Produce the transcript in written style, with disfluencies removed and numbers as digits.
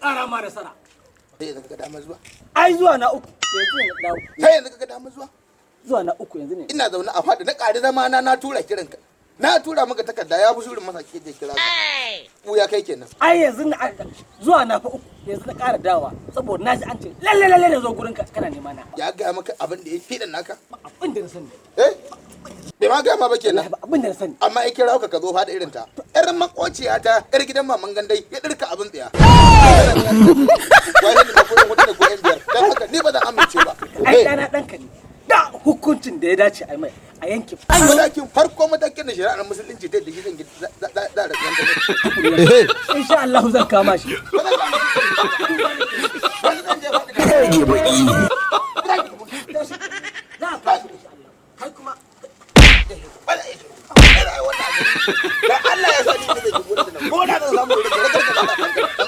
ƙara ma da sana. sai yanzu ka dama zuwa Ai zuwa na uku yanzu ne dawo. sai yanzu ka dama zuwa Zuwa na uku yanzu ne. ina zaune a fadi na ƙari zama na tura kiranka na tura maka takarda ya fi shirin masa ke je kira ka ya kai kenan Ai yanzu na zuwa na fa uku yanzu na ƙara dawa saboda na ji an ce lalle na zo gurin ka kana nema na. ya ga maka abin da ya fi da naka Abin da na sani. bai ma gaya ma ba kenan Abin da na sani. amma ya kira ka zo fada irin ta yar makociya ta yar gidan maman gandai ya dirka abin tsaya wani ne ma ko wata da ko yan biyar dan haka ni ba zan amince ba Ai dana ɗanka ne. Da hukuncin da ya dace a mai a yankin. matakin farko matakin da shari'ar musulunci ta da shi zan da Insha Allah zan kama shi. Rage baki. Za a kashi insha Allah. Kai kuma da Allah ya sani ne da gudu ko da zan samu da